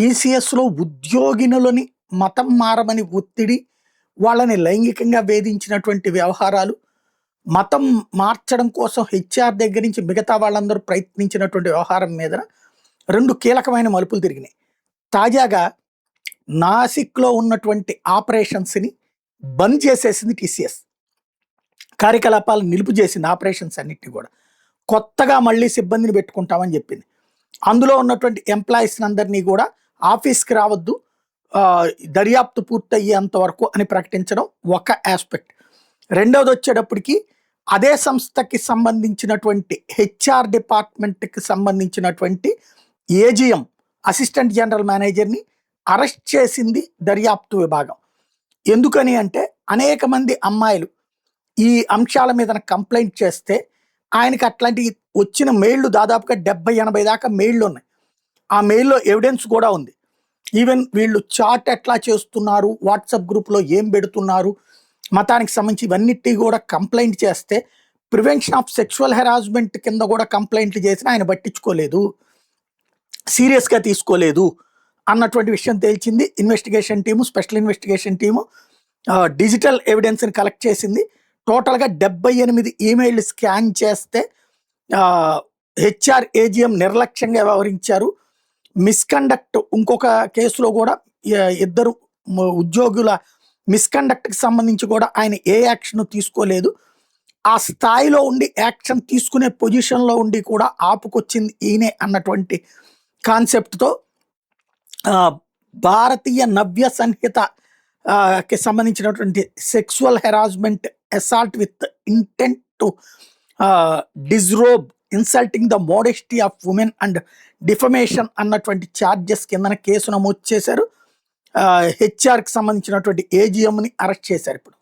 టీసీఎస్‌లో ఉద్యోగినులని మతం మారమని ఒత్తిడి, వాళ్ళని లైంగికంగా వేధించినటువంటి వ్యవహారాలు, మతం మార్చడం కోసం హెచ్ఆర్ దగ్గర నుంచి మిగతా వాళ్ళందరూ ప్రయత్నించినటువంటి వ్యవహారం మీద 2 కీలకమైన మలుపులు తిరిగినాయి. తాజాగా నాసిక్‌లో ఉన్నటువంటి ఆపరేషన్స్‌ని బంద్ చేసేసింది టీసీఎస్. కార్యకలాపాలు నిలుపు చేసింది ఆపరేషన్స్ అన్నిటిని గూడా. కొత్తగా మళ్ళీ సిబ్బందిని పెట్టుకుంటామని చెప్పింది. అందులో ఉన్నటువంటి ఎంప్లాయీస్‌ని అందరినీ గూడా ఆఫీస్‌కి రావద్దు, దర్యాప్తు పూర్తయ్యేంత వరకు అని ప్రకటించడం ఒక యాస్పెక్ట్. రెండోదొచ్చేటప్పటికి అదే సంస్థకి సంబంధించినటువంటి హెచ్ఆర్ డిపార్ట్మెంట్‌కి సంబంధించినటువంటి ఏజీఎం అసిస్టెంట్ జనరల్ మేనేజర్‌ని అరెస్ట్ చేసింది దర్యాప్తు విభాగం. ఎందుకని అంటే అనేక మంది అమ్మాయిలు ఈ అంశాల మీద కంప్లైంట్ చేస్తే ఆయనకి అట్లాంటి వచ్చిన మెయిల్‌లు దాదాపుగా 70-80 దాకా మెయిల్‌లు ఉన్నాయి. ఆ మెయిల్‌లో ఎవిడెన్స్ కూడా ఉంది. ఈవెన్ వీళ్ళు చాట్ ఎట్లా చేస్తున్నారు, వాట్సాప్ గ్రూప్‌లో ఏం పెడుతున్నారు, మతానికి సంబంధించి ఇవన్నిటిని కూడా కంప్లైంట్ చేస్తే ప్రివెన్షన్ ఆఫ్ సెక్షువల్ హెరాస్మెంట్ కింద కూడా కంప్లైంట్లు చేసినా ఆయన పట్టించుకోలేదు, సీరియస్‌గా తీసుకోలేదు అన్నటువంటి విషయం తేల్చింది. Investigation team, special investigation team digital ఎవిడెన్స్‌ని కలెక్ట్ చేసింది. టోటల్‌గా 78 ఈమెయిల్‌లు స్కాన్ చేస్తే హెచ్ఆర్ ఏజీఎం నిర్లక్ష్యంగా వ్యవహరించారు. మిస్కండక్ట్ ఇంకొక కేసులో కూడా ఇద్దరు ఉద్యోగుల మిస్కండక్ట్కి సంబంధించి కూడా ఆయన ఏ యాక్షన్ తీసుకోలేదు. ఆ స్థాయిలో ఉండి యాక్షన్ తీసుకునే పొజిషన్లో ఉండి కూడా ఆపుకొచ్చింది ఈయనే అన్నటువంటి కాన్సెప్ట్తో భారతీయ నవ్య సంహిత కి సంబంధించినటువంటి sexual harassment, assault with intent to disrobe, insulting the modesty of women and defamation అన్నటువంటి ఛార్జెస్ కిందన కేసు నమోదు చేశారు. హెచ్ఆర్కి సంబంధించినటువంటి ఏజీఎంని అరెస్ట్ చేశారు ఇప్పుడు.